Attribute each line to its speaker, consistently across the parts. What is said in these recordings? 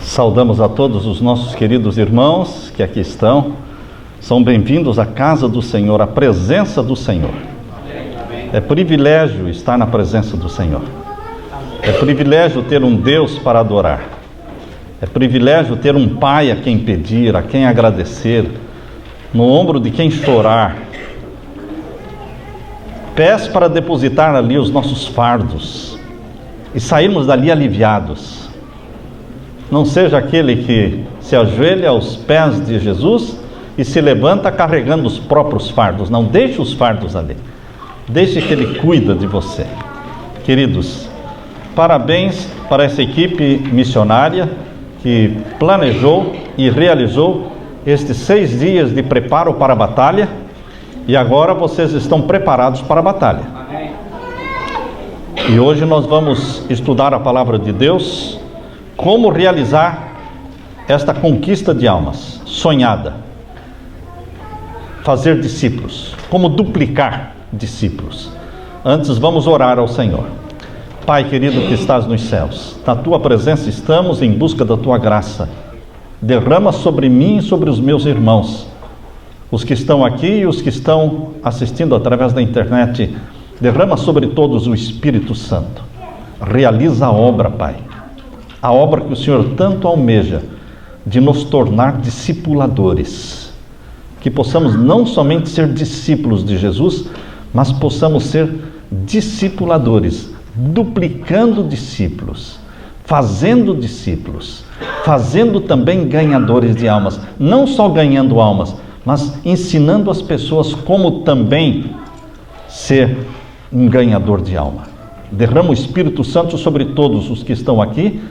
Speaker 1: Saudamos a todos os nossos queridos irmãos que aqui estão. São bem-vindos à casa do Senhor, à presença do Senhor. É privilégio estar na presença do Senhor. É privilégio ter um Deus para adorar. É privilégio ter um Pai a quem pedir, a quem agradecer, no ombro de quem chorar. Pés para depositar ali os nossos fardos e sairmos dali aliviados. Não seja aquele que se ajoelha aos pés de Jesus e se levanta carregando os próprios fardos. Não, deixe os fardos ali. Deixe que Ele cuida de você. Queridos, parabéns para essa equipe missionária que planejou e realizou estes 6 dias de preparo para a batalha. E agora vocês estão preparados para a batalha. E hoje nós vamos estudar a palavra de Deus, como realizar esta conquista de almas sonhada. Fazer discípulos, como duplicar discípulos. Antes vamos orar ao Senhor. Pai querido que estás nos céus, na Tua presença estamos em busca da Tua graça. Derrama sobre mim e sobre os meus irmãos, os que estão aqui e os que estão assistindo através da internet. Derrama sobre todos o Espírito Santo. Realiza a obra, Pai. A obra que o Senhor tanto almeja, de nos tornar discipuladores. Que possamos não somente ser discípulos de Jesus, mas possamos ser discipuladores, duplicando discípulos, fazendo discípulos, fazendo também ganhadores de almas. Não só ganhando almas, mas ensinando as pessoas como também ser um ganhador de alma. Derrama o Espírito Santo sobre todos os que estão aqui,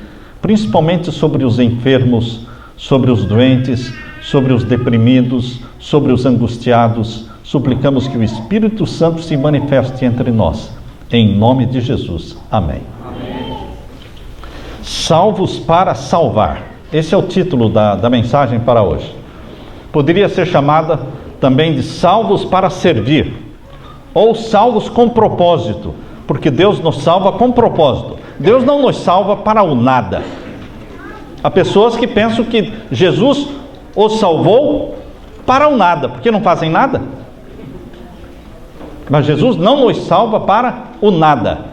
Speaker 1: principalmente sobre os enfermos, sobre os doentes, sobre os deprimidos, sobre os angustiados. Suplicamos que o Espírito Santo se manifeste entre nós, em nome de Jesus. Amém. Amém. Salvos para salvar. Esse é o título da mensagem para hoje. Poderia ser chamada também de salvos para servir, ou salvos com propósito, porque Deus nos salva com propósito. Deus não nos salva para o nada. Há pessoas que pensam que Jesus os salvou para o nada, porque não fazem nada. Mas Jesus não nos salva para o nada.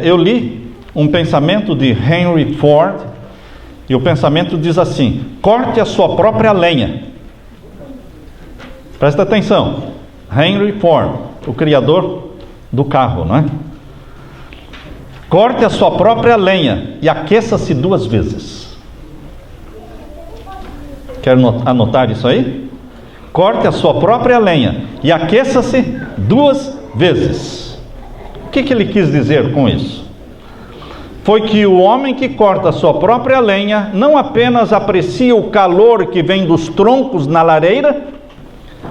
Speaker 1: Eu li um pensamento de Henry Ford, e o pensamento diz assim: corte a sua própria lenha. Presta atenção. Henry Ford, o criador do carro, não é? Corte a sua própria lenha e aqueça-se 2 vezes. Quer anotar isso aí? Corte a sua própria lenha e aqueça-se 2 vezes. O que ele quis dizer com isso? Foi que o homem que corta a sua própria lenha não apenas aprecia o calor que vem dos troncos na lareira,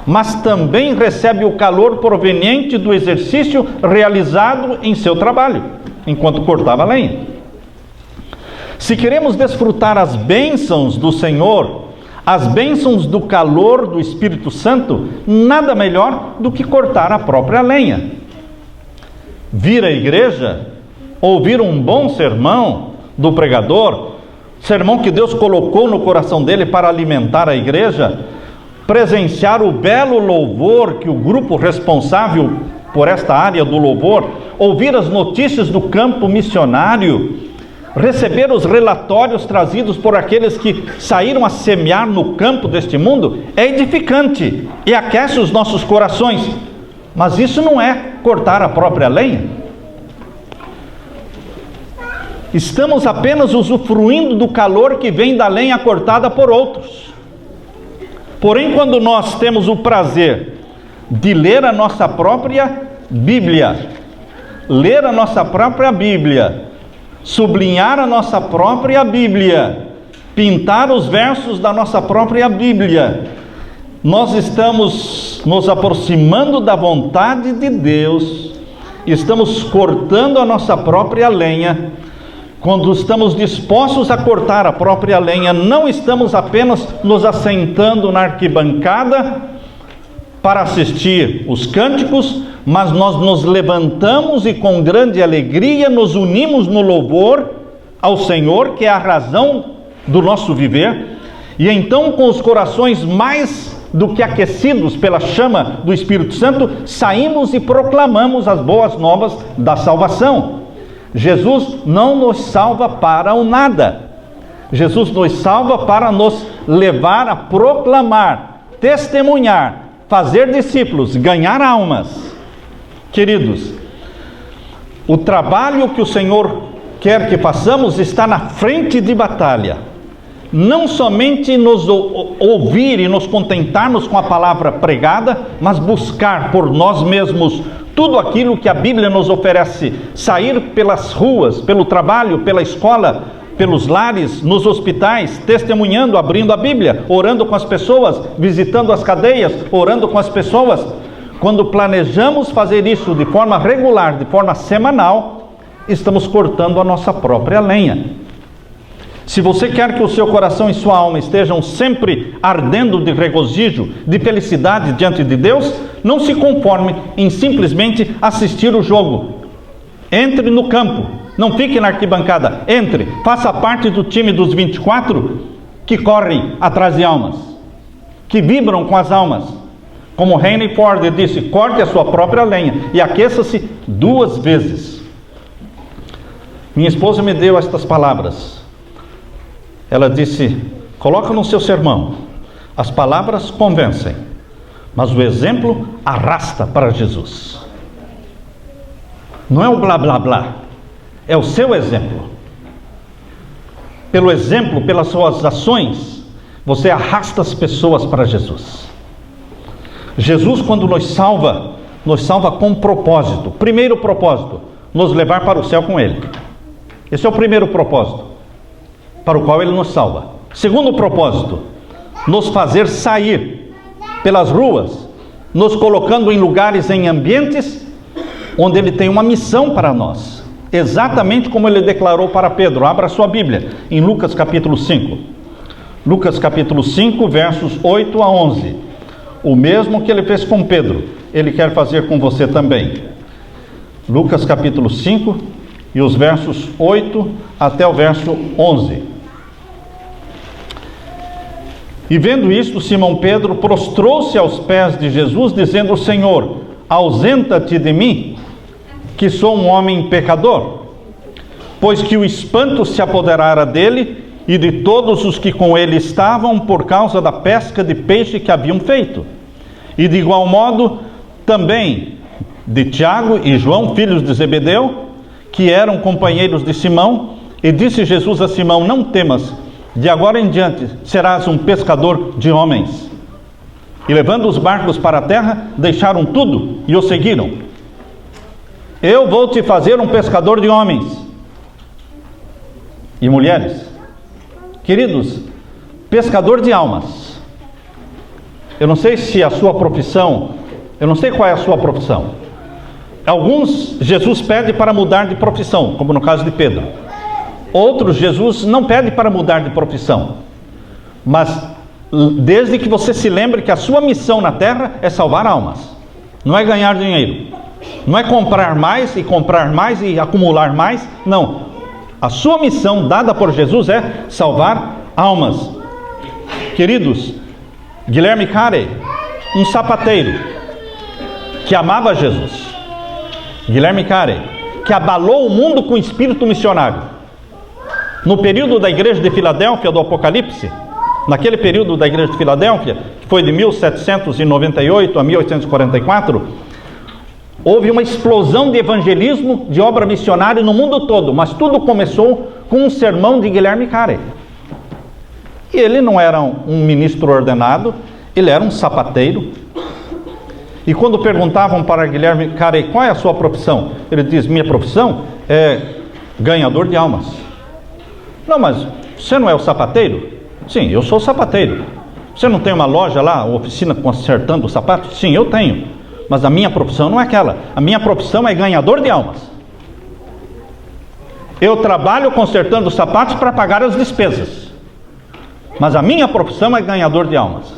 Speaker 1: mas também recebe o calor proveniente do exercício realizado em seu trabalho, enquanto cortava a lenha. Se queremos desfrutar as bênçãos do Senhor, as bênçãos do calor do Espírito Santo, nada melhor do que cortar a própria lenha. Vir à igreja, ouvir um bom sermão do pregador, sermão que Deus colocou no coração dele para alimentar a igreja, presenciar o belo louvor que o grupo responsável por esta área do louvor, ouvir as notícias do campo missionário, receber os relatórios trazidos por aqueles que saíram a semear no campo deste mundo, é edificante e aquece os nossos corações. Mas isso não é cortar a própria lenha. Estamos apenas usufruindo do calor que vem da lenha cortada por outros. Porém, quando nós temos o prazer de ler a nossa própria Bíblia, sublinhar a nossa própria Bíblia, pintar os versos da nossa própria Bíblia, nós estamos nos aproximando da vontade de Deus, estamos cortando a nossa própria lenha. Quando estamos dispostos a cortar a própria lenha, não estamos apenas nos assentando na arquibancada para assistir os cânticos, mas nós nos levantamos e com grande alegria nos unimos no louvor ao Senhor, que é a razão do nosso viver, e então com os corações mais do que aquecidos pela chama do Espírito Santo, saímos e proclamamos as boas novas da salvação. Jesus não nos salva para o nada. Jesus nos salva para nos levar a proclamar, testemunhar, fazer discípulos, ganhar almas. Queridos, o trabalho que o Senhor quer que façamos está na frente de batalha. Não somente nos ouvir e nos contentarmos com a palavra pregada, mas buscar por nós mesmos tudo aquilo que a Bíblia nos oferece. Sair pelas ruas, pelo trabalho, pela escola, pelos lares, nos hospitais, testemunhando, abrindo a Bíblia, orando com as pessoas, visitando as cadeias, orando com as pessoas. Quando planejamos fazer isso de forma regular, de forma semanal, estamos cortando a nossa própria lenha. Se você quer que o seu coração e sua alma estejam sempre ardendo de regozijo, de felicidade diante de Deus, não se conforme em simplesmente assistir o jogo. Entre no campo, não fique na arquibancada, entre, faça parte do time dos 24 que correm atrás de almas, que vibram com as almas. Como Henry Ford disse, corte a sua própria lenha e aqueça-se 2 vezes. Minha esposa me deu estas palavras. Ela disse, coloca no seu sermão, as palavras convencem, mas o exemplo arrasta para Jesus. Não é o blá blá blá, é o seu exemplo. Pelo exemplo, pelas suas ações, você arrasta as pessoas para Jesus. Jesus, quando nos salva com um propósito. Primeiro propósito, nos levar para o céu com Ele. Esse é o primeiro propósito para o qual Ele nos salva. Segundo propósito, nos fazer sair pelas ruas, nos colocando em lugares, em ambientes, onde Ele tem uma missão para nós. Exatamente como Ele declarou para Pedro. Abra sua Bíblia, em Lucas capítulo 5. Lucas capítulo 5, versos 8 a 11. O mesmo que Ele fez com Pedro, Ele quer fazer com você também. Lucas capítulo 5, e os versos 8 até o verso 11. E vendo isto, Simão Pedro prostrou-se aos pés de Jesus, dizendo, Senhor, ausenta-te de mim, que sou um homem pecador. Pois que o espanto se apoderara dele e de todos os que com ele estavam, por causa da pesca de peixe que haviam feito. E de igual modo, também de Tiago e João, filhos de Zebedeu, que eram companheiros de Simão. E disse Jesus a Simão, não temas, de agora em diante serás um pescador de homens. E levando os barcos para a terra, deixaram tudo e o seguiram. Eu vou te fazer um pescador de homens e mulheres. Queridos, pescador de almas. Eu não sei se a sua profissão, eu não sei qual é a sua profissão. Alguns Jesus pede para mudar de profissão, como no caso de Pedro. Outros Jesus não pede para mudar de profissão, mas desde que você se lembre que a sua missão na terra é salvar almas, não é ganhar dinheiro, não é comprar mais e acumular mais, não. A sua missão dada por Jesus é salvar almas. Queridos, Guilherme Carey, um sapateiro que amava Jesus, Guilherme Carey, que abalou o mundo com o espírito missionário. No período da igreja de Filadélfia, do Apocalipse, naquele período da igreja de Filadélfia, que foi de 1798 a 1844, houve uma explosão de evangelismo, de obra missionária no mundo todo, mas tudo começou com um sermão de Guilherme Carey. E ele não era um ministro ordenado, ele era um sapateiro. E quando perguntavam para Guilherme Carey, qual é a sua profissão? Ele diz, minha profissão é ganhador de almas. Não, mas você não é o sapateiro? Sim, eu sou o sapateiro. Você não tem uma loja lá, uma oficina consertando os sapatos? Sim, eu tenho. Mas a minha profissão não é aquela. A minha profissão é ganhador de almas. Eu trabalho consertando os sapatos para pagar as despesas. Mas a minha profissão é ganhador de almas.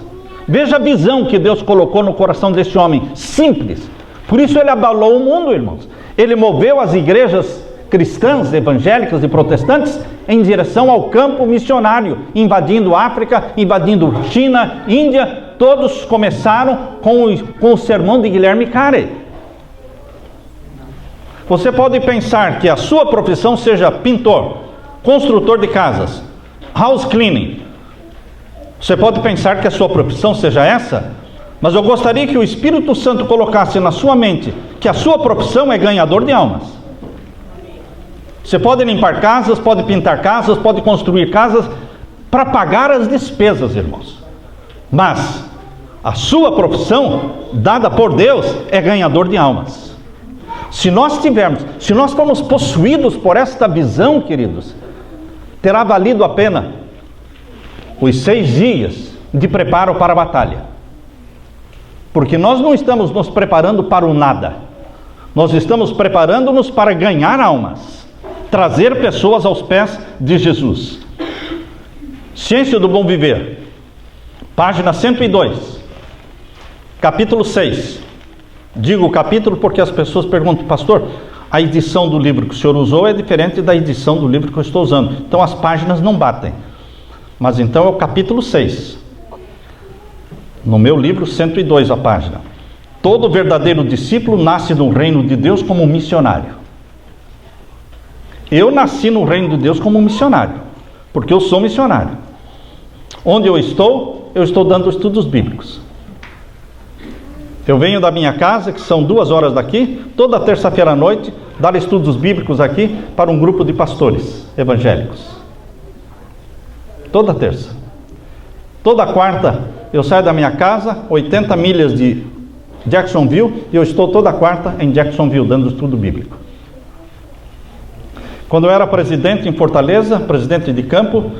Speaker 1: Veja a visão que Deus colocou no coração desse homem, simples. Por isso ele abalou o mundo, irmãos. Ele moveu as igrejas cristãs, evangélicas e protestantes em direção ao campo missionário, invadindo África, invadindo China, Índia. Todos começaram com o sermão de Guilherme Carey. Você pode pensar que a sua profissão seja pintor, construtor de casas, house cleaning. Você pode pensar que a sua profissão seja essa, mas eu gostaria que o Espírito Santo colocasse na sua mente que a sua profissão é ganhador de almas. Você pode limpar casas, pode pintar casas, pode construir casas para pagar as despesas, irmãos. Mas a sua profissão, dada por Deus, é ganhador de almas. Se nós formos possuídos por esta visão, queridos, terá valido a pena os 6 dias de preparo para a batalha. Porque nós não estamos nos preparando para o nada. Nós estamos preparando-nos para ganhar almas, trazer pessoas aos pés de Jesus. Ciência do Bom Viver, página 102, capítulo 6. Digo capítulo porque as pessoas perguntam: pastor, a edição do livro que o senhor usou é diferente da edição do livro que eu estou usando, então as páginas não batem. Mas então é o capítulo 6. No meu livro, 102 a página. Todo verdadeiro discípulo nasce no reino de Deus como missionário. Eu nasci no reino de Deus como missionário, porque eu sou missionário. Onde eu estou dando estudos bíblicos. Eu venho da minha casa, que são 2 horas daqui, toda terça-feira à noite, dar estudos bíblicos aqui para um grupo de pastores evangélicos. Toda terça. Toda quarta eu saio da minha casa, 80 milhas de Jacksonville, e eu estou toda quarta em Jacksonville, dando estudo bíblico. Quando eu era presidente em Fortaleza, presidente de campo,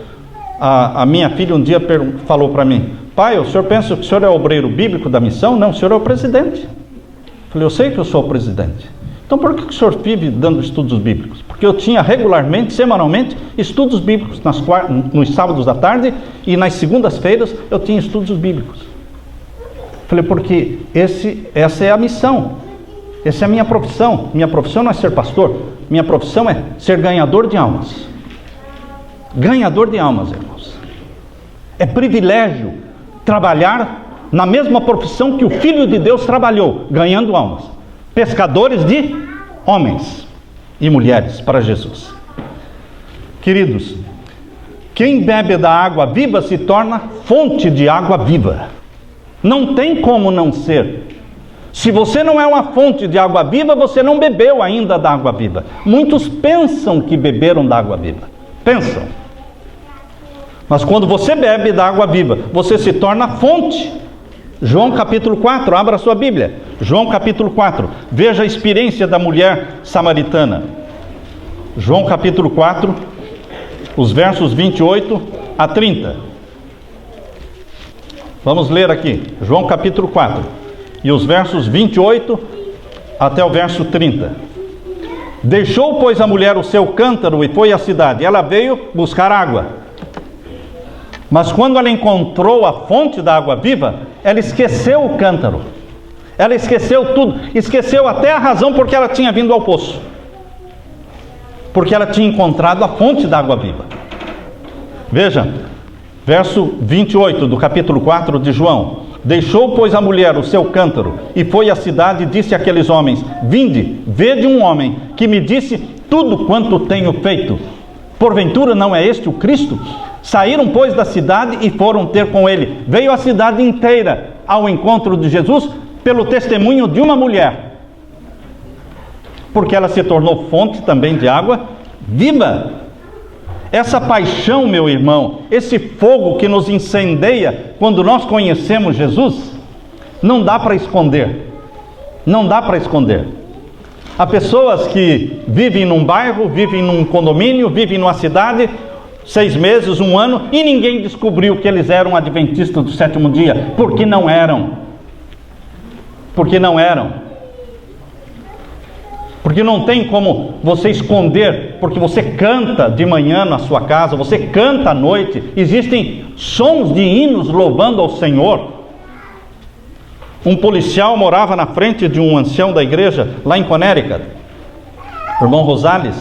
Speaker 1: a minha filha um dia falou para mim: pai, o senhor pensa que o senhor é obreiro bíblico da missão? Não, o senhor é o presidente. Eu falei: eu sei que eu sou o presidente. Então por que o senhor vive dando estudos bíblicos? Porque eu tinha regularmente, semanalmente, estudos bíblicos nos sábados à tarde, e nas segundas-feiras eu tinha estudos bíblicos. Eu falei: porque essa é a missão, essa é a minha profissão. Minha profissão não é ser pastor, minha profissão é ser ganhador de almas. Ganhador de almas, irmãos. É privilégio trabalhar na mesma profissão que o Filho de Deus trabalhou, ganhando almas. Pescadores de homens e mulheres para Jesus. Queridos, quem bebe da água viva se torna fonte de água viva. Não tem como não ser. Se você não é uma fonte de água viva, você não bebeu ainda da água viva. Muitos pensam que beberam da água viva. Pensam. Mas quando você bebe da água viva, você se torna fonte. João capítulo 4, abra sua Bíblia. João capítulo 4, veja a experiência da mulher samaritana. João capítulo 4, os versos 28 a 30. Vamos ler aqui, João capítulo 4, e os versos 28 até o verso 30. Deixou, pois, a mulher o seu cântaro e foi à cidade. Ela veio buscar água. Mas quando ela encontrou a fonte da água viva, ela esqueceu o cântaro. Ela esqueceu tudo. Esqueceu até a razão porque ela tinha vindo ao poço. Porque ela tinha encontrado a fonte da água viva. Veja, verso 28 do capítulo 4 de João. Deixou, pois, a mulher o seu cântaro e foi à cidade e disse àqueles homens: vinde, vede um homem que me disse tudo quanto tenho feito. Porventura não é este o Cristo? Saíram, pois, da cidade e foram ter com ele. Veio a cidade inteira ao encontro de Jesus pelo testemunho de uma mulher, porque ela se tornou fonte também de água viva. Essa paixão, meu irmão, esse fogo que nos incendeia quando nós conhecemos Jesus, não dá para esconder. Não dá para esconder. Há pessoas que vivem num bairro, vivem num condomínio, vivem numa cidade 6 meses, 1 ano, e ninguém descobriu que eles eram adventistas do 7º dia, porque não eram. Porque não eram. Porque não tem como você esconder, porque você canta de manhã na sua casa, você canta à noite, existem sons de hinos louvando ao Senhor, Um policial morava na frente de um ancião da igreja, lá em Connecticut, o irmão Rosales.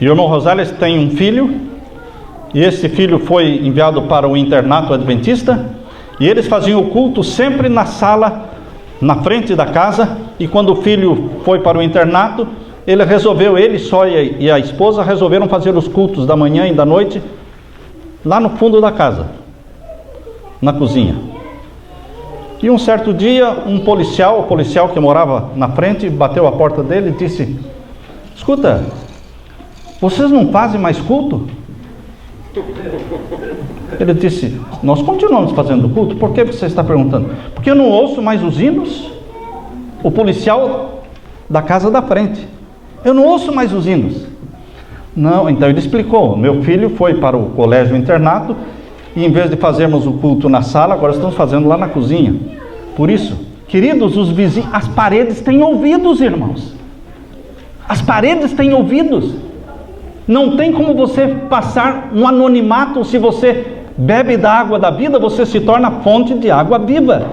Speaker 1: E o irmão Rosales tem um filho, e esse filho foi enviado para o internato adventista, e eles faziam o culto sempre na sala, na frente da casa. E quando o filho foi para o internato, ele só e a esposa resolveram fazer os cultos da manhã e da noite, lá no fundo da casa, na cozinha. E um certo dia, o policial que morava na frente, bateu a porta dele e disse: escuta, vocês não fazem mais culto? Ele disse: nós continuamos fazendo culto. Por que você está perguntando? Porque eu não ouço mais os hinos. O policial da casa da frente: eu não ouço mais os hinos. Não, então ele explicou: meu filho foi para o colégio internato, e em vez de fazermos o culto na sala, agora estamos fazendo lá na cozinha. Por isso, queridos, os vizinhos, as paredes têm ouvidos, irmãos. As paredes têm ouvidos. Não tem como você passar um anonimato. Se você bebe da água da vida, você se torna fonte de água viva.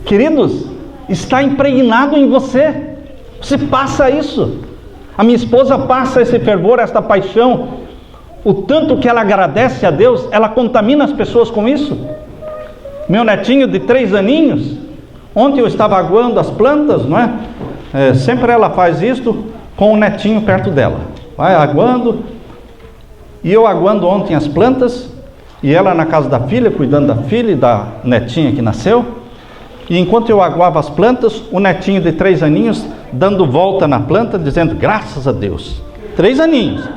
Speaker 1: Queridos, está impregnado em você. Você passa isso. A minha esposa passa esse fervor, esta paixão. O tanto que ela agradece a Deus, ela contamina as pessoas com isso. Meu netinho de 3 aninhos, ontem eu estava aguando as plantas, não é? Sempre ela faz isto com o netinho perto dela. Vai aguando. E eu aguando ontem as plantas, e ela na casa da filha, cuidando da filha e da netinha que nasceu. E enquanto eu aguava as plantas, o netinho de 3 aninhos dando volta na planta, dizendo: graças a Deus. 3 aninhos.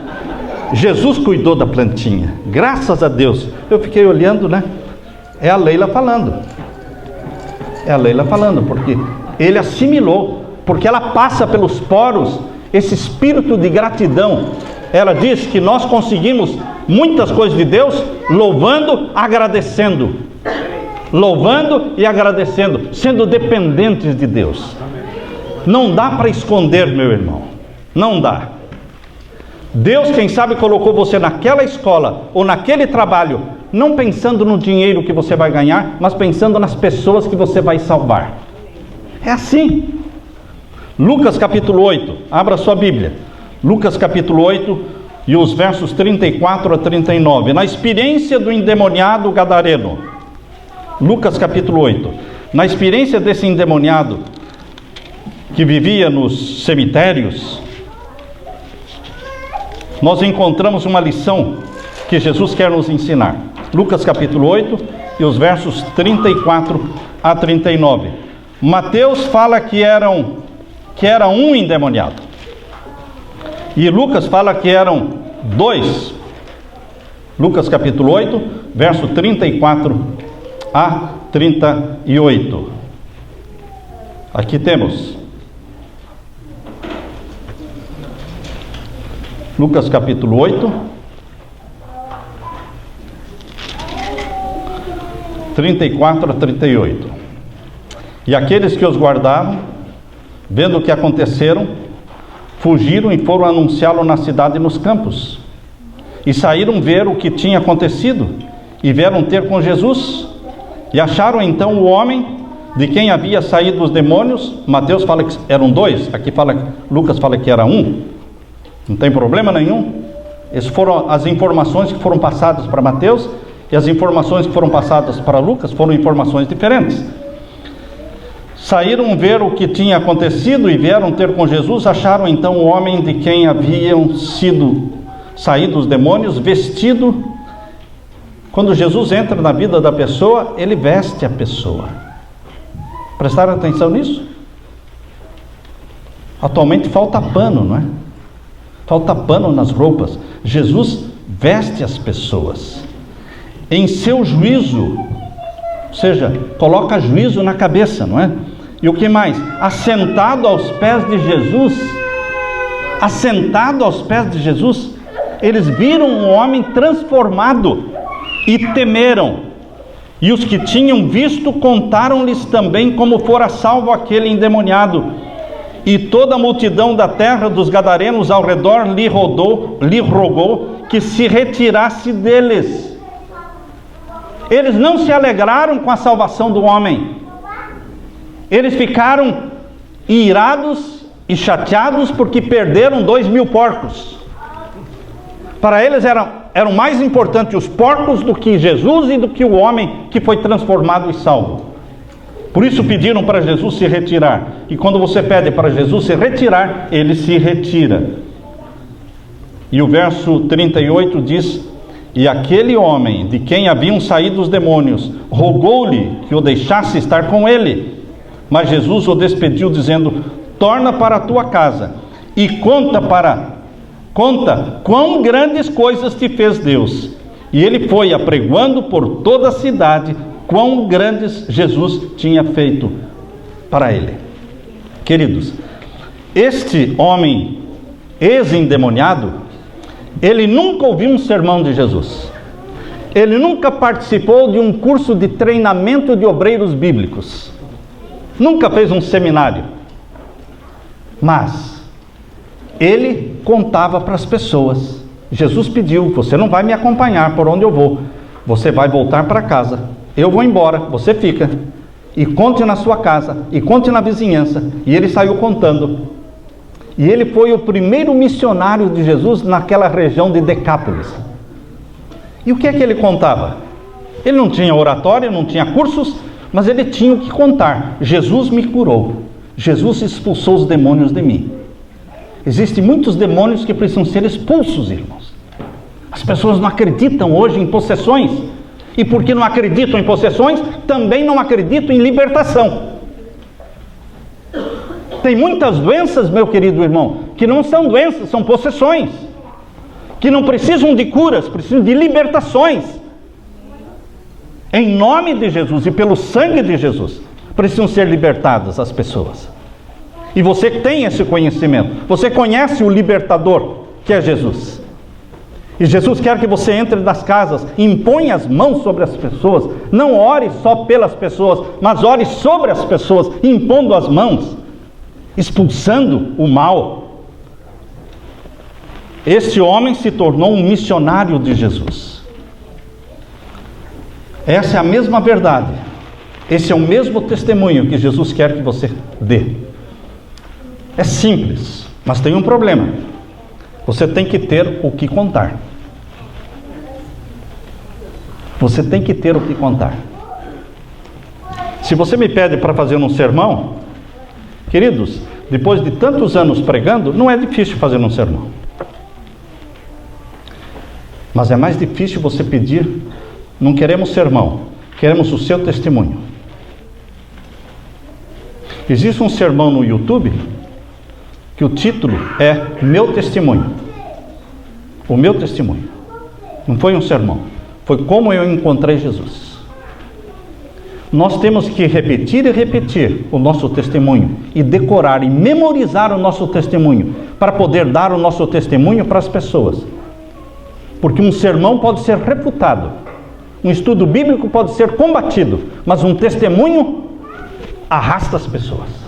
Speaker 1: Jesus cuidou da plantinha, graças a Deus. Eu fiquei olhando, né? É a Leila falando. É a Leila falando, porque ele assimilou, porque ela passa pelos poros esse espírito de gratidão. Ela diz que nós conseguimos muitas coisas de Deus louvando, agradecendo. Louvando e agradecendo, sendo dependentes de Deus. Não dá para esconder, meu irmão. Não dá. Deus, quem sabe, colocou você naquela escola ou naquele trabalho, não pensando no dinheiro que você vai ganhar, mas pensando nas pessoas que você vai salvar. É assim. Lucas capítulo 8, abra sua Bíblia. Lucas capítulo 8 e os versos 34 a 39. Na experiência do endemoniado gadareno. Lucas capítulo 8. Na experiência desse endemoniado que vivia nos cemitérios, nós encontramos uma lição que Jesus quer nos ensinar. Lucas capítulo 8 e os versos 34 a 39. Mateus fala que era um endemoniado. E Lucas fala que eram 2. Lucas capítulo 8, verso 34 a 38. Aqui temos Lucas capítulo 8, 34 a 38. E aqueles que os guardavam, vendo o que aconteceram, fugiram e foram anunciá-lo na cidade e nos campos. E saíram ver o que tinha acontecido, e vieram ter com Jesus. E acharam então o homem de quem havia saído os demônios. Mateus fala que eram 2, Lucas fala que era 1. Não tem problema nenhum. Essas foram as informações que foram passadas para Mateus, e as informações que foram passadas para Lucas foram informações diferentes. Saíram ver o que tinha acontecido e vieram ter com Jesus. Acharam então o homem de quem haviam saído os demônios, vestido. Quando Jesus entra na vida da pessoa, ele veste a pessoa. Prestaram atenção nisso? Atualmente falta pano, não é? Falta pano nas roupas. Jesus veste as pessoas em seu juízo, ou seja, coloca juízo na cabeça, não é? E o que mais? Assentado aos pés de Jesus, eles viram um homem transformado e temeram. E os que tinham visto contaram-lhes também como fora salvo aquele endemoniado. E toda a multidão da terra dos gadarenos ao redor lhe rogou que se retirasse deles. Eles não se alegraram com a salvação do homem. Eles ficaram irados e chateados porque perderam 2.000 porcos. Para eles eram mais importantes os porcos do que Jesus e do que o homem que foi transformado e salvo. Por isso pediram para Jesus se retirar. E quando você pede para Jesus se retirar, ele se retira. E o verso 38 diz: e aquele homem de quem haviam saído os demônios rogou-lhe que o deixasse estar com ele. Mas Jesus o despediu, dizendo: torna para a tua casa e conta quão grandes coisas te fez Deus. E ele foi apregoando por toda a cidade quão grandes Jesus tinha feito para ele. Queridos, este homem ex-endemoniado, ele nunca ouviu um sermão de Jesus. Ele nunca participou de um curso de treinamento de obreiros bíblicos. Nunca fez um seminário. Mas ele contava para as pessoas. Jesus pediu: você não vai me acompanhar por onde eu vou. Você vai voltar para casa. Eu vou embora, você fica. E conte na sua casa, e conte na vizinhança. E ele saiu contando. E ele foi o primeiro missionário de Jesus naquela região de Decápolis. E o que é que ele contava? Ele não tinha oratório, não tinha cursos, mas ele tinha o que contar. Jesus me curou. Jesus expulsou os demônios de mim. Existem muitos demônios que precisam ser expulsos, irmãos. As pessoas não acreditam hoje em possessões. E porque não acreditam em possessões, também não acreditam em libertação. Tem muitas doenças, meu querido irmão, que não são doenças, são possessões. Que não precisam de curas, precisam de libertações. Em nome de Jesus e pelo sangue de Jesus, precisam ser libertadas as pessoas. E você tem esse conhecimento. Você conhece o libertador, que é Jesus. E Jesus quer que você entre nas casas, imponha as mãos sobre as pessoas. Não ore só pelas pessoas, mas ore sobre as pessoas, impondo as mãos, expulsando o mal. Este homem se tornou um missionário de Jesus. Essa é a mesma verdade. Esse é o mesmo testemunho que Jesus quer que você dê. É simples, mas tem um problema. Você tem que ter o que contar. Você tem que ter o que contar. Se você me pede para fazer um sermão, queridos, depois de tantos anos pregando, não é difícil fazer um sermão. Mas é mais difícil você pedir. Não queremos sermão, queremos o seu testemunho. Existe um sermão no YouTube que o título é Meu Testemunho. O meu testemunho. Não foi um sermão, foi como eu encontrei Jesus. Nós temos que repetir e repetir o nosso testemunho e decorar e memorizar o nosso testemunho para poder dar o nosso testemunho para as pessoas. Porque um sermão pode ser refutado, um estudo bíblico pode ser combatido, mas um testemunho arrasta as pessoas.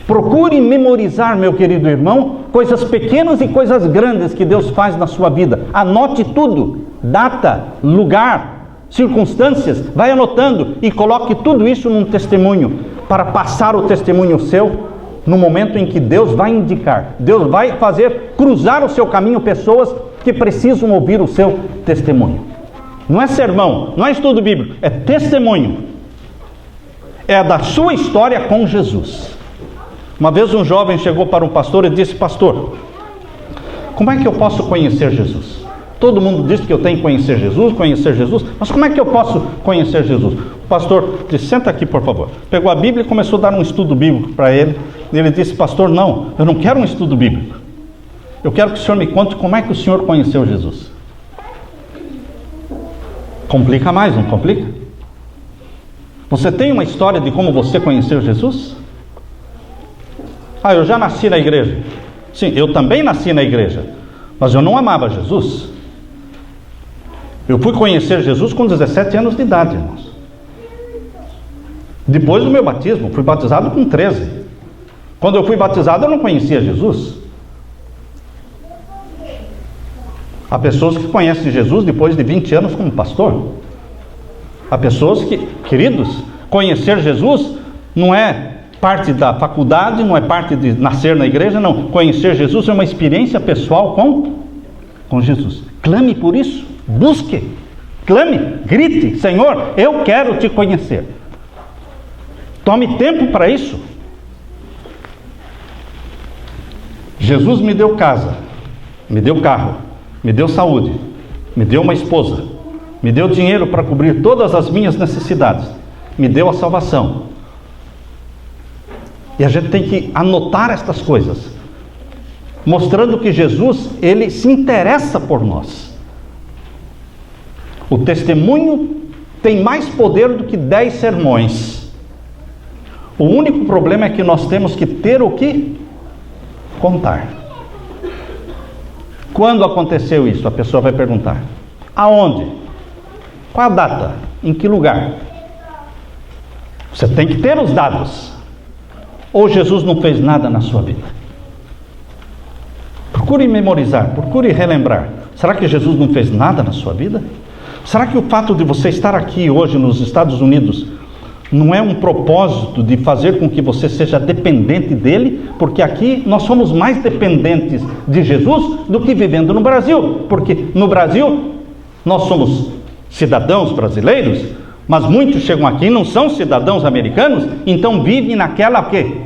Speaker 1: Procure memorizar, meu querido irmão, coisas pequenas e coisas grandes que Deus faz na sua vida. Anote tudo, data, lugar, circunstâncias, vai anotando e coloque tudo isso num testemunho, para passar o testemunho seu no momento em que Deus vai indicar. Deus vai fazer cruzar o seu caminho pessoas que precisam ouvir o seu testemunho. Não é sermão, não é estudo bíblico, é testemunho. É da sua história com Jesus. Uma vez um jovem chegou para um pastor e disse: pastor, como é que eu posso conhecer Jesus? Todo mundo diz que eu tenho que conhecer Jesus, mas como é que eu posso conhecer Jesus? O pastor disse: senta aqui, por favor. Pegou a Bíblia e começou a dar um estudo bíblico para ele. E ele disse: pastor, não, eu não quero um estudo bíblico. Eu quero que o senhor me conte como é que o senhor conheceu Jesus. Complica mais, não complica? Você tem uma história de como você conheceu Jesus? Ah, eu já nasci na igreja. Sim, eu também nasci na igreja, mas eu não amava Jesus. Eu fui conhecer Jesus com 17 anos de idade, irmãos. Depois do meu batismo, fui batizado com 13. Quando eu fui batizado, eu não conhecia Jesus. Há pessoas que conhecem Jesus depois de 20 anos como pastor. Há pessoas que, queridos, conhecer Jesus não é parte da faculdade, não é parte de nascer na igreja, não. Conhecer Jesus é uma experiência pessoal com Jesus. Clame por isso, busque, clame, grite: Senhor, eu quero te conhecer. Tome tempo para isso. Jesus me deu casa, me deu carro, me deu saúde, me deu uma esposa, me deu dinheiro para cobrir todas as minhas necessidades, me deu a salvação. E a gente tem que anotar estas coisas, mostrando que Jesus, ele se interessa por nós. O testemunho tem mais poder do que 10 sermões. O único problema é que nós temos que ter o que contar. Quando aconteceu isso? A pessoa vai perguntar. Aonde? Qual a data? Em que lugar? Você tem que ter os dados. Ou Jesus não fez nada na sua vida? Procure memorizar, procure relembrar. Será que Jesus não fez nada na sua vida? Será que o fato de você estar aqui hoje nos Estados Unidos não é um propósito de fazer com que você seja dependente dele? Porque aqui nós somos mais dependentes de Jesus do que vivendo no Brasil. Porque no Brasil nós somos cidadãos brasileiros, mas muitos chegam aqui e não são cidadãos americanos, então vivem naquela o quê?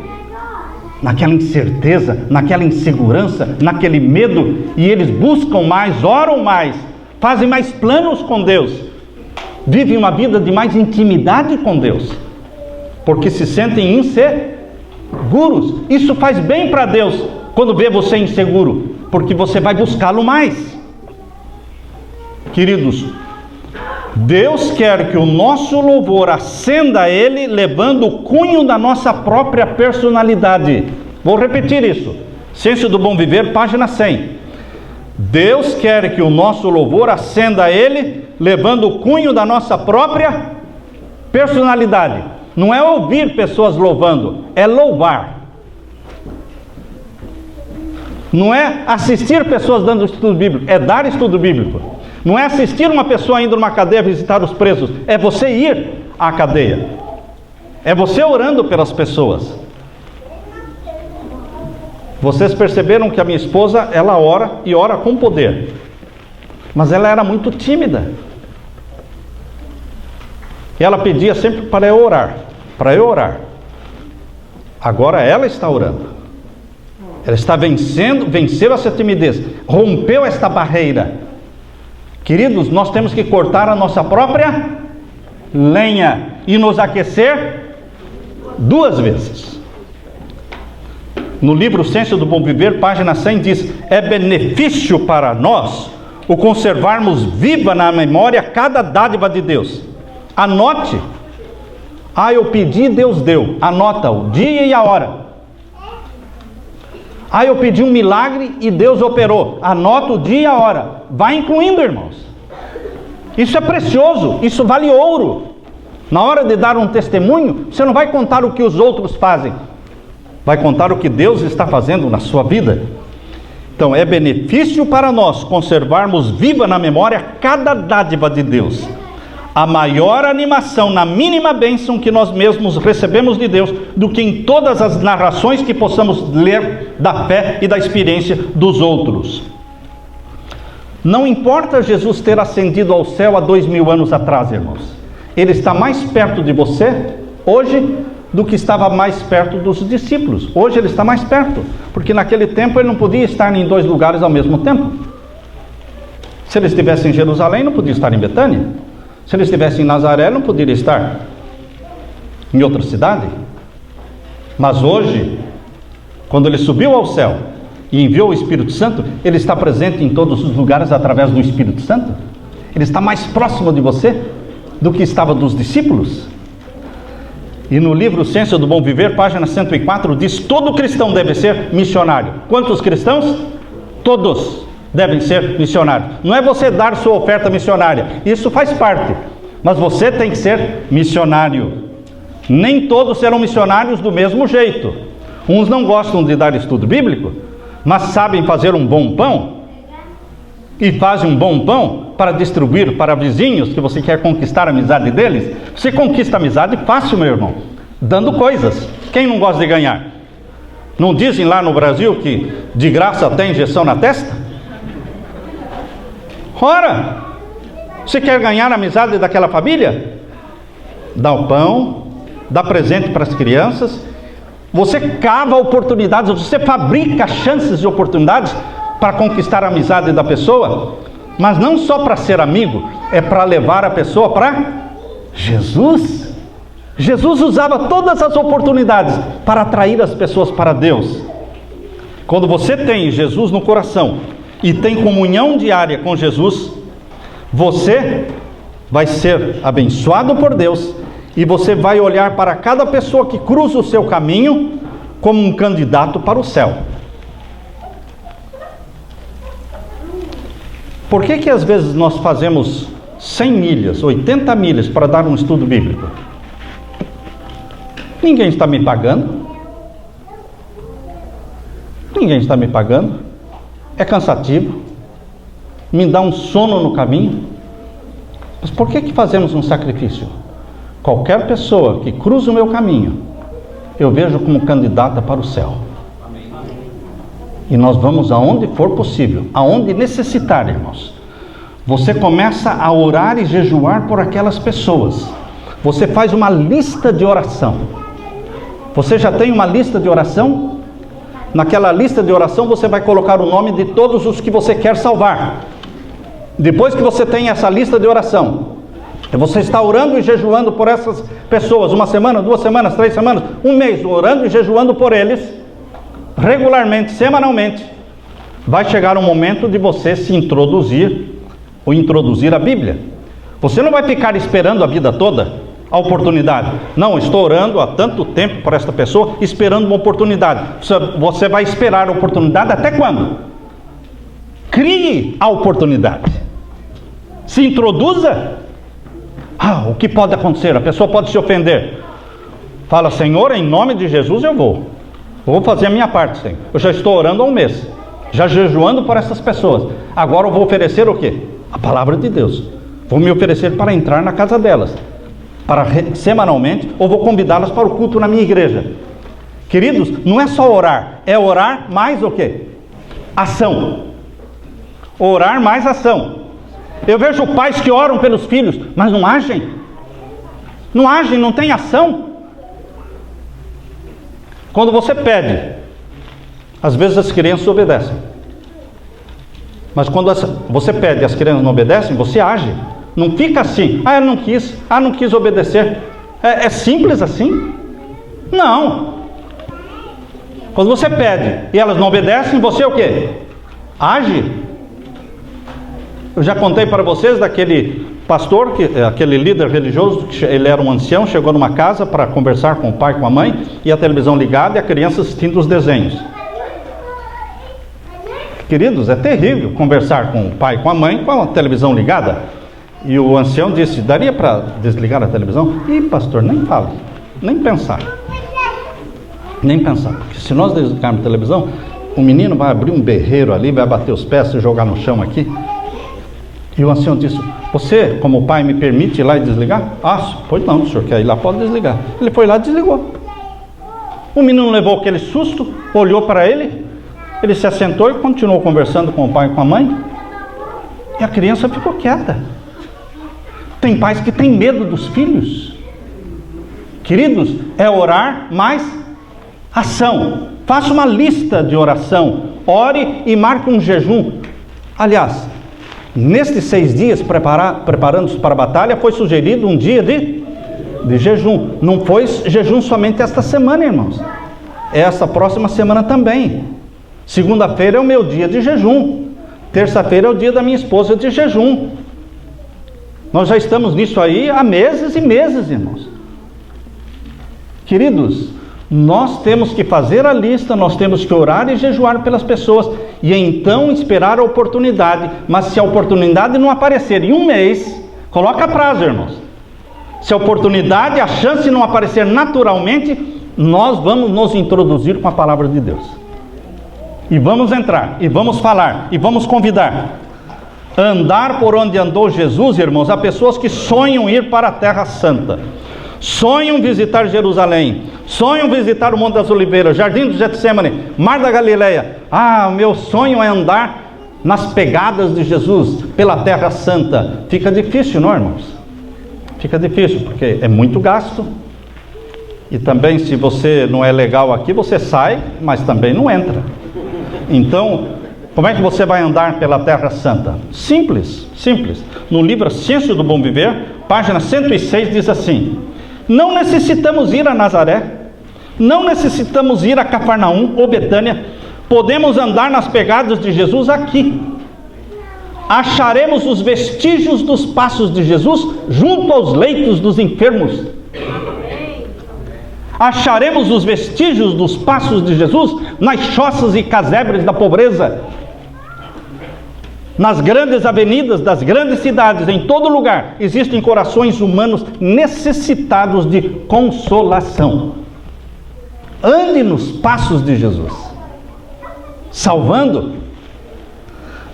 Speaker 1: Naquela incerteza, naquela insegurança, naquele medo, e eles buscam mais, oram mais, fazem mais planos com Deus, vivem uma vida de mais intimidade com Deus, porque se sentem inseguros. Isso faz bem para Deus, quando vê você inseguro, porque você vai buscá-lo mais. Queridos, Deus quer que o nosso louvor acenda a Ele, levando o cunho da nossa própria personalidade. Vou repetir isso. Ciência do Bom Viver, página 100. Deus quer que o nosso louvor acenda a Ele, levando o cunho da nossa própria personalidade. Não é ouvir pessoas louvando, é louvar. Não é assistir pessoas dando estudo bíblico, é dar estudo bíblico. Não é assistir uma pessoa indo numa cadeia visitar os presos, é você ir à cadeia. É você orando pelas pessoas. Vocês perceberam que a minha esposa, ela ora e ora com poder. Mas ela era muito tímida. E ela pedia sempre para eu orar. Agora ela está orando. Ela está venceu essa timidez, rompeu esta barreira. Queridos, nós temos que cortar a nossa própria lenha e nos aquecer 2 vezes. No livro Ciência do Bom Viver, página 100, diz: é benefício para nós o conservarmos viva na memória cada dádiva de Deus. Anote. Eu pedi, Deus deu. Anota o dia e a hora. Eu pedi um milagre e Deus operou. Anota o dia e a hora. Vai incluindo, irmãos. Isso é precioso, isso vale ouro. Na hora de dar um testemunho, você não vai contar o que os outros fazem, vai contar o que Deus está fazendo na sua vida. Então é benefício para nós conservarmos viva na memória cada dádiva de Deus. A maior animação na mínima bênção que nós mesmos recebemos de Deus, do que em todas as narrações que possamos ler da fé e da experiência dos outros. Não importa Jesus ter ascendido ao céu há 2000 anos atrás, irmãos. Ele está mais perto de você hoje do que estava mais perto dos discípulos. Hoje ele está mais perto, porque naquele tempo ele não podia estar em 2 lugares ao mesmo tempo. Se ele estivesse em Jerusalém, não podia estar em Betânia. Se ele estivesse em Nazaré, não poderia estar em outra cidade. Mas hoje, quando ele subiu ao céu e enviou o Espírito Santo, ele está presente em todos os lugares através do Espírito Santo. Ele está mais próximo de você do que estava dos discípulos. E no livro Ciência do Bom Viver, página 104, diz: todo cristão deve ser missionário. Quantos cristãos? Todos devem ser missionários. Não é você dar sua oferta missionária, isso faz parte, mas você tem que ser missionário. Nem todos serão missionários do mesmo jeito. Uns não gostam de dar estudo bíblico, mas sabem fazer um bom pão. e faz um bom pão para distribuir para vizinhos, que você quer conquistar a amizade deles, você conquista a amizade fácil, meu irmão, dando coisas. Quem não gosta de ganhar? Não dizem lá no Brasil que de graça até injeção na testa? Ora, você quer ganhar a amizade daquela família? Dá o pão, dá presente para as crianças, você cava oportunidades, você fabrica chances e oportunidades para conquistar a amizade da pessoa, mas não só para ser amigo, é para levar a pessoa para Jesus. Jesus usava todas as oportunidades para atrair as pessoas para Deus. Quando você tem Jesus no coração e tem comunhão diária com Jesus, você vai ser abençoado por Deus e você vai olhar para cada pessoa que cruza o seu caminho como um candidato para o céu. Por que às vezes nós fazemos 100 milhas, 80 milhas para dar um estudo bíblico? Ninguém está me pagando. Ninguém está me pagando. É cansativo. Me dá um sono no caminho. Mas por que fazemos um sacrifício? Qualquer pessoa que cruza o meu caminho, eu vejo como candidata para o céu. E nós vamos aonde for possível, aonde necessitar, irmãos. Você começa a orar e jejuar por aquelas pessoas. Você faz uma lista de oração. Você já tem uma lista de oração? Naquela lista de oração você vai colocar o nome de todos os que você quer salvar. Depois que você tem essa lista de oração, você está orando e jejuando por essas pessoas, 1 semana, 2 semanas, 3 semanas, 1 mês, orando e jejuando por eles, regularmente, semanalmente. Vai chegar um momento de você se introduzir, ou introduzir a Bíblia. Você não vai ficar esperando a vida toda a oportunidade. Não, estou orando há tanto tempo por esta pessoa, esperando uma oportunidade. Você vai esperar a oportunidade até quando? Crie a oportunidade. Se introduza. O que pode acontecer? A pessoa pode se ofender. Fala: Senhor, em nome de Jesus eu vou fazer a minha parte, Senhor. Eu já estou orando há 1 mês, já jejuando por essas pessoas. Agora eu vou oferecer o quê? A palavra de Deus. Vou me oferecer para entrar na casa delas, semanalmente, ou vou convidá-las para o culto na minha igreja. Queridos, não é só orar, é orar mais o quê? Ação. Orar mais ação. Eu vejo pais que oram pelos filhos, mas não agem. Não agem, não tem ação. Quando você pede, às vezes as crianças obedecem. Mas quando você pede e as crianças não obedecem, você age. Não fica assim: eu não quis obedecer. É simples assim? Não. Quando você pede e elas não obedecem, você o quê? Age. Eu já contei para vocês daquele pastor, aquele líder religioso, que ele era um ancião, chegou numa casa para conversar com o pai e com a mãe, e a televisão ligada e a criança assistindo os desenhos. Queridos, é terrível conversar com o pai e com a mãe com a televisão ligada. E o ancião disse: daria para desligar a televisão? Ih, pastor, nem fale, nem pensar. Nem pensar, porque se nós desligarmos a televisão, o menino vai abrir um berreiro ali, vai bater os pés, se jogar no chão aqui. E o ancião disse: você, como pai, me permite ir lá e desligar? Pois não, o senhor quer ir lá, pode desligar. Ele foi lá e desligou. O menino levou aquele susto, olhou para ele, ele se assentou e continuou conversando com o pai e com a mãe. E a criança ficou quieta. Tem pais que têm medo dos filhos. Queridos, é orar mais ação. Faça uma lista de oração. Ore e marque um jejum. Aliás, nestes 6 dias, preparando-se para a batalha, foi sugerido um dia de jejum. Não foi jejum somente esta semana, irmãos. Esta próxima semana também. Segunda-feira é o meu dia de jejum. Terça-feira é o dia da minha esposa de jejum. Nós já estamos nisso aí há meses e meses, irmãos. Queridos, nós temos que fazer a lista, nós temos que orar e jejuar pelas pessoas, e então esperar a oportunidade. Mas se a oportunidade não aparecer em 1 mês, coloca prazo, irmãos. Se a oportunidade, a chance não aparecer naturalmente, nós vamos nos introduzir com a palavra de Deus. E vamos entrar, e vamos falar, e vamos convidar. Andar por onde andou Jesus, irmãos, há pessoas que sonham ir para a Terra Santa, sonham visitar Jerusalém, sonham visitar o Monte das Oliveiras, Jardim do Getsemane, Mar da Galileia. O meu sonho é andar nas pegadas de Jesus, pela Terra Santa. Fica difícil, não, irmãos? Fica difícil, porque é muito gasto. E também, se você não é legal aqui, você sai, mas também não entra. Então, como é que você vai andar pela Terra Santa? Simples, simples. No livro A Ciência do Bom Viver, página 106, diz assim: não necessitamos ir a Nazaré, não necessitamos ir a Cafarnaum ou Betânia, podemos andar nas pegadas de Jesus aqui. Acharemos os vestígios dos passos de Jesus junto aos leitos dos enfermos. Acharemos os vestígios dos passos de Jesus nas choças e casebres da pobreza, nas grandes avenidas das grandes cidades. Em todo lugar existem corações humanos necessitados de consolação. Ande nos passos de Jesus, salvando.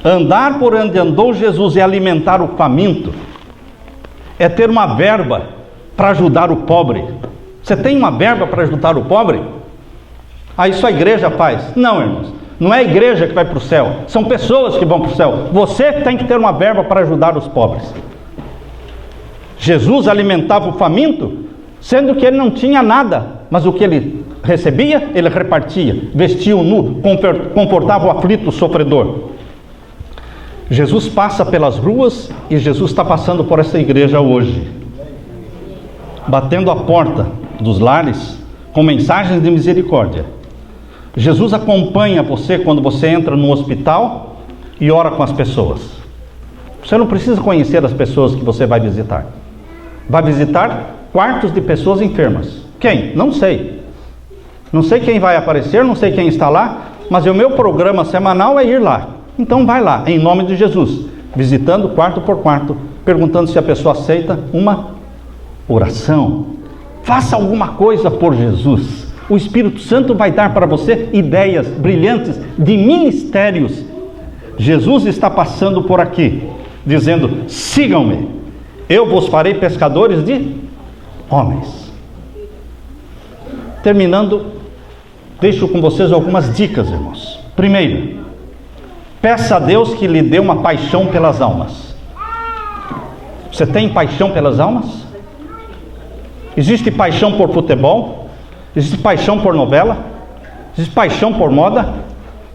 Speaker 1: Andar por onde andou Jesus é alimentar o faminto, é ter uma verba para ajudar o pobre. Você tem uma verba para ajudar o pobre? Isso a igreja faz. Não, irmãos, não é a igreja que vai para o céu, são pessoas que vão para o céu. Você tem que ter uma verba para ajudar os pobres. Jesus alimentava o faminto, sendo que ele não tinha nada, mas o que ele recebia, ele repartia. Vestia o nu, confortava o aflito, o sofredor. Jesus passa pelas ruas e Jesus está passando por essa igreja hoje, batendo a porta dos lares com mensagens de misericórdia. Jesus acompanha você quando você entra no hospital e ora com as pessoas. Você não precisa conhecer as pessoas que você vai visitar. Vai visitar quartos de pessoas enfermas. Quem? Não sei. Não sei quem vai aparecer, não sei quem está lá, mas o meu programa semanal é ir lá. Então vai lá, em nome de Jesus, visitando quarto por quarto, perguntando se a pessoa aceita uma oração. Faça alguma coisa por Jesus. O Espírito Santo vai dar para você ideias brilhantes de ministérios. Jesus está passando por aqui, dizendo: sigam-me, eu vos farei pescadores de homens. Terminando, deixo com vocês algumas dicas, irmãos. Primeiro, peça a Deus que lhe dê uma paixão pelas almas. Você tem paixão pelas almas? Existe paixão por futebol? Existe paixão por novela? Existe paixão por moda?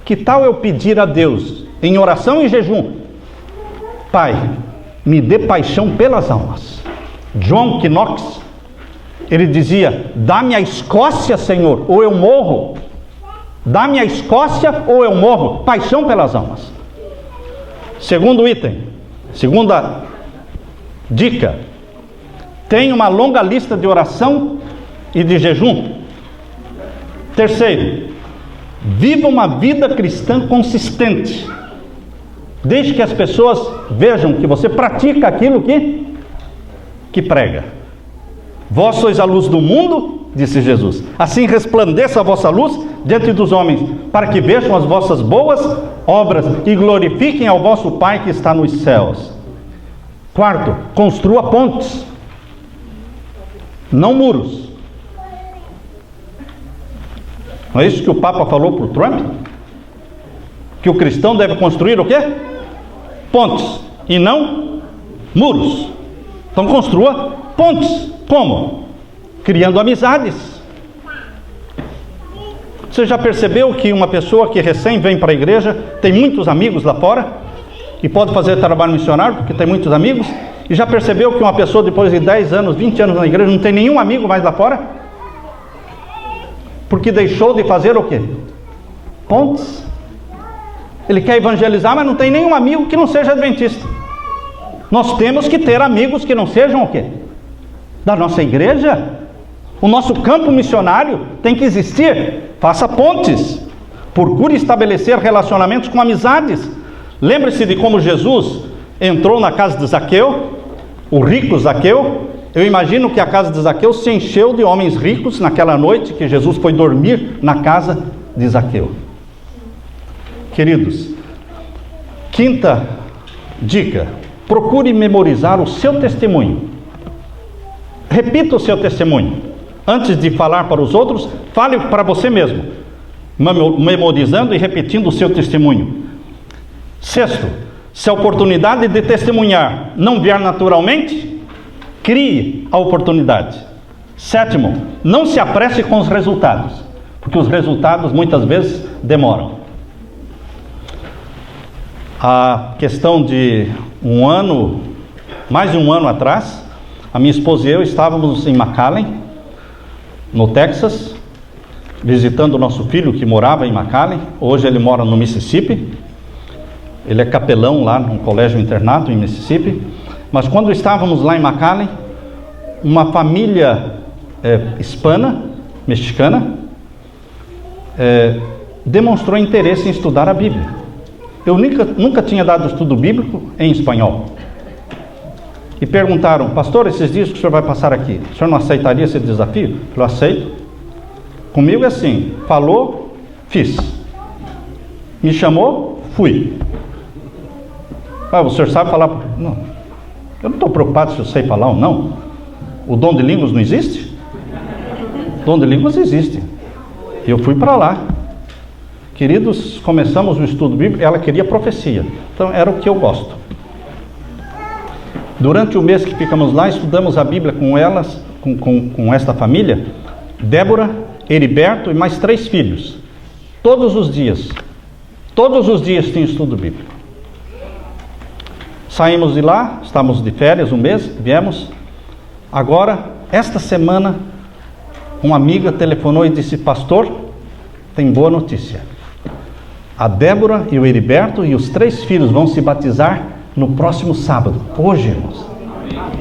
Speaker 1: Que tal eu pedir a Deus, em oração e jejum: Pai, me dê paixão pelas almas. John Knox, ele dizia: dá-me a Escócia, Senhor, ou eu morro. Dá-me a Escócia ou eu morro. Paixão pelas almas. Segundo item, segunda dica: tenha uma longa lista de oração e de jejum. Terceiro, viva uma vida cristã consistente. Deixe que as pessoas vejam que você pratica aquilo que prega. Vós sois a luz do mundo, disse Jesus. Assim resplandeça a vossa luz diante dos homens, para que vejam as vossas boas obras e glorifiquem ao vosso Pai que está nos céus. Quarto, construa pontes, não muros. Não é isso que o Papa falou para o Trump? Que o cristão deve construir o quê? Pontes, e não muros. Então construa pontes. Como? Criando amizades. Você já percebeu que uma pessoa que recém vem para a igreja tem muitos amigos lá fora e pode fazer trabalho missionário porque tem muitos amigos? E já percebeu que uma pessoa depois de 10 anos, 20 anos na igreja não tem nenhum amigo mais lá fora? Porque deixou de fazer o quê? Pontes. Ele quer evangelizar, mas não tem nenhum amigo que não seja adventista. Nós temos que ter amigos que não sejam o quê? Da nossa igreja. O nosso campo missionário tem que existir. Faça pontes. Procure estabelecer relacionamentos com amizades. Lembre-se de como Jesus entrou na casa de Zaqueu, o rico Zaqueu. Eu imagino que a casa de Zaqueu se encheu de homens ricos naquela noite que Jesus foi dormir na casa de Zaqueu. Queridos, quinta Dica: procure memorizar o seu testemunho. Repita o seu testemunho. Antes de falar para os outros, fale para você mesmo, memorizando e repetindo o seu testemunho. Sexto, se a oportunidade de testemunhar não vier naturalmente, crie a oportunidade. Sétimo, não se apresse com os resultados, porque os resultados muitas vezes demoram. A questão de mais de um ano atrás, a minha esposa e eu estávamos em McAllen, no Texas, visitando o nosso filho que morava em McAllen. Hoje ele mora no Mississippi. Ele é capelão lá num colégio internato em Mississippi. Mas quando estávamos lá em McAllen, uma família hispana, mexicana, demonstrou interesse em estudar a Bíblia. Eu nunca tinha dado estudo bíblico em espanhol. E perguntaram: pastor, esses dias que o senhor vai passar aqui, o senhor não aceitaria esse desafio? Eu falei: aceito. Comigo é assim: falou, fiz. Me chamou, fui. O senhor sabe falar? Não. Eu não estou preocupado se eu sei falar ou não. O dom de línguas não existe? O dom de línguas existe. Eu fui para lá. Queridos, começamos o estudo bíblico. Ela queria profecia, então era o que eu gosto. Durante o mês que ficamos lá, estudamos a Bíblia com elas, com esta família, Débora, Heriberto e mais 3 filhos. Todos os dias tinha estudo bíblico. Saímos de lá, estávamos de férias um mês, viemos. Agora, esta semana, uma amiga telefonou e disse: pastor, tem boa notícia. A Débora e o Heriberto e os 3 filhos vão se batizar no próximo sábado. Hoje, irmãos.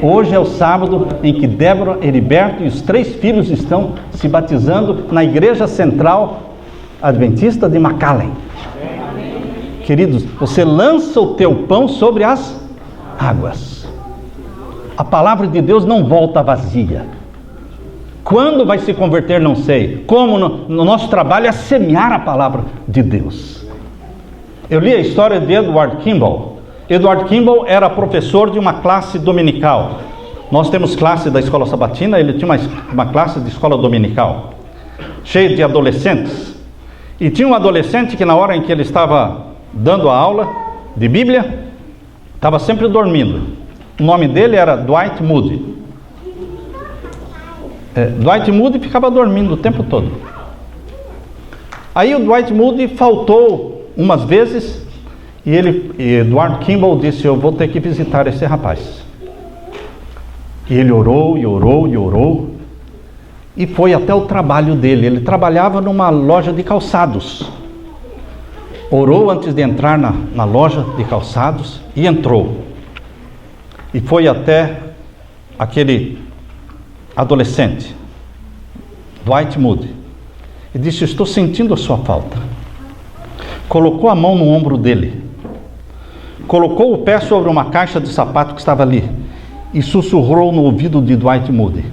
Speaker 1: Hoje é o sábado em que Débora, Heriberto e os 3 filhos estão se batizando na Igreja Central Adventista de McAllen. Queridos, você lança o teu pão sobre as águas. A palavra de Deus não volta vazia. Quando vai se converter, não sei. Como no nosso trabalho é semear a palavra de Deus. Eu li a história de Edward Kimball. Edward Kimball era professor de uma classe dominical. Nós temos classe da escola sabatina, ele tinha uma classe de escola dominical, cheia de adolescentes. E tinha um adolescente que na hora em que ele estava dando a aula de Bíblia, estava sempre dormindo. O nome dele era Dwight Moody. Dwight Moody ficava dormindo o tempo todo. Aí o Dwight Moody faltou umas vezes. E Edward Kimball disse: eu vou ter que visitar esse rapaz. E ele orou, e orou, e orou, e foi até o trabalho dele. Ele trabalhava numa loja de calçados. Orou antes de entrar na loja de calçados e entrou. E foi até aquele adolescente, Dwight Moody, e disse: estou sentindo a sua falta. Colocou a mão no ombro dele, colocou o pé sobre uma caixa de sapato que estava ali e sussurrou no ouvido de Dwight Moody: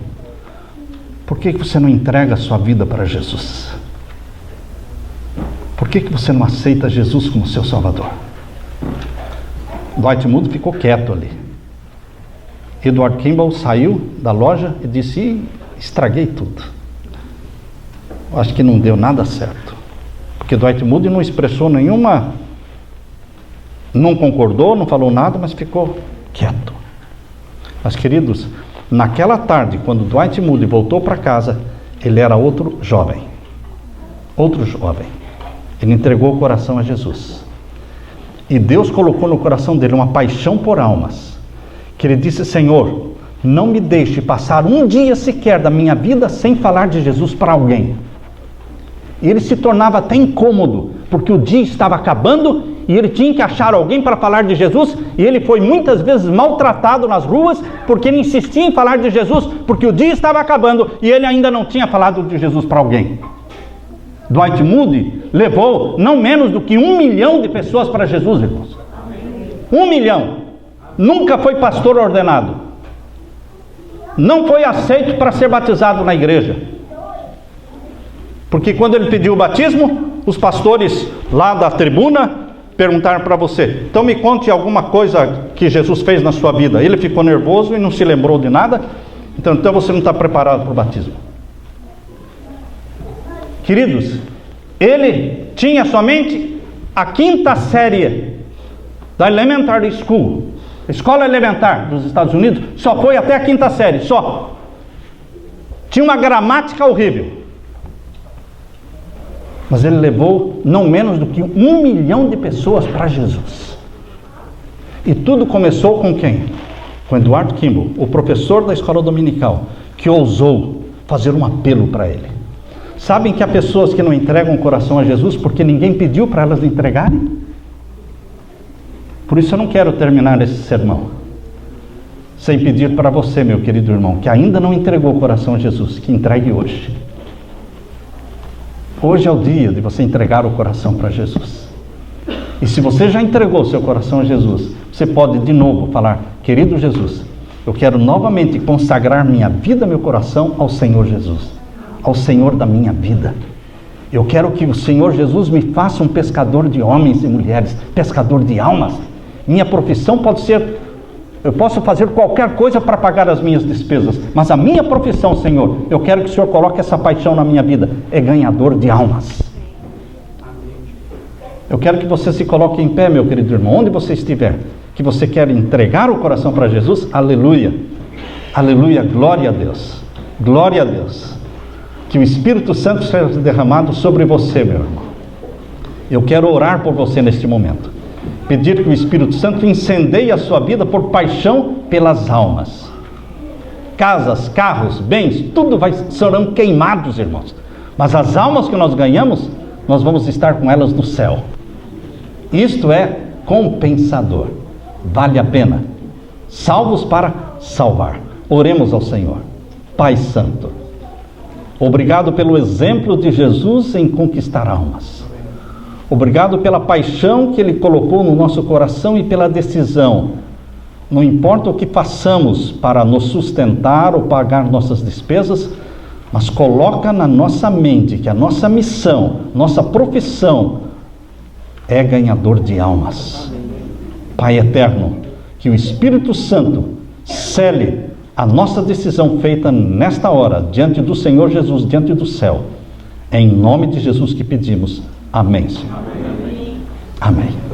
Speaker 1: por que você não entrega a sua vida para Jesus? Por que você não aceita Jesus como seu Salvador? Dwight Moody ficou quieto ali. Edward Kimball saiu da loja e disse: estraguei tudo. Acho que não deu nada certo. Porque Dwight Moody não expressou nenhuma, não concordou, não falou nada, mas ficou quieto. Mas queridos, naquela tarde, quando Dwight Moody voltou para casa, ele era outro jovem. Ele entregou o coração a Jesus. E Deus colocou no coração dele uma paixão por almas, que ele disse: Senhor, não me deixe passar um dia sequer da minha vida sem falar de Jesus para alguém. E ele se tornava até incômodo, porque o dia estava acabando e ele tinha que achar alguém para falar de Jesus, e ele foi muitas vezes maltratado nas ruas, porque ele insistia em falar de Jesus, porque o dia estava acabando e ele ainda não tinha falado de Jesus para alguém. Dwight Moody levou não menos do que 1 milhão de pessoas para Jesus, irmãos. 1 milhão. Nunca foi pastor ordenado. Não foi aceito para ser batizado na igreja. Porque quando ele pediu o batismo, os pastores lá da tribuna perguntar para você, então me conte alguma coisa que Jesus fez na sua vida. Ele ficou nervoso e não se lembrou de nada, então você não está preparado para o batismo. Queridos, ele tinha somente a 5ª série da Elementary School, escola elementar dos Estados Unidos, só foi até a 5ª série, só. Tinha uma gramática horrível. Mas ele levou não menos do que 1 milhão de pessoas para Jesus. E tudo começou com quem? Com Edward Kimball, o professor da escola dominical, que ousou fazer um apelo para ele. Sabem que há pessoas que não entregam o coração a Jesus porque ninguém pediu para elas entregarem? Por isso eu não quero terminar esse sermão sem pedir para você, meu querido irmão, que ainda não entregou o coração a Jesus, que entregue hoje. Hoje é o dia de você entregar o coração para Jesus. E se você já entregou o seu coração a Jesus, você pode de novo falar, querido Jesus, eu quero novamente consagrar minha vida, meu coração ao Senhor Jesus, ao Senhor da minha vida. Eu quero que o Senhor Jesus me faça um pescador de homens e mulheres, pescador de almas. Minha profissão pode ser, eu posso fazer qualquer coisa para pagar as minhas despesas, mas a minha profissão, Senhor, eu quero que o Senhor coloque essa paixão na minha vida, é ganhador de almas. Eu quero que você se coloque em pé, meu querido irmão, onde você estiver, que você quer entregar o coração para Jesus, aleluia, aleluia, glória a Deus, glória a Deus, que o Espírito Santo seja derramado sobre você, meu irmão. Eu quero orar por você neste momento, pedir que o Espírito Santo incendeie a sua vida por paixão pelas almas. Casas, carros, bens, tudo serão queimados, irmãos. Mas as almas que nós ganhamos, nós vamos estar com elas no céu. Isto é compensador. Vale a pena. Salvos para salvar. Oremos ao Senhor. Pai Santo, obrigado pelo exemplo de Jesus em conquistar almas. Obrigado pela paixão que Ele colocou no nosso coração e pela decisão. Não importa o que façamos para nos sustentar ou pagar nossas despesas, mas coloca na nossa mente que a nossa missão, nossa profissão é ganhador de almas. Pai eterno, que o Espírito Santo cele a nossa decisão feita nesta hora, diante do Senhor Jesus, diante do céu. É em nome de Jesus que pedimos. Amém, Senhor. Amém.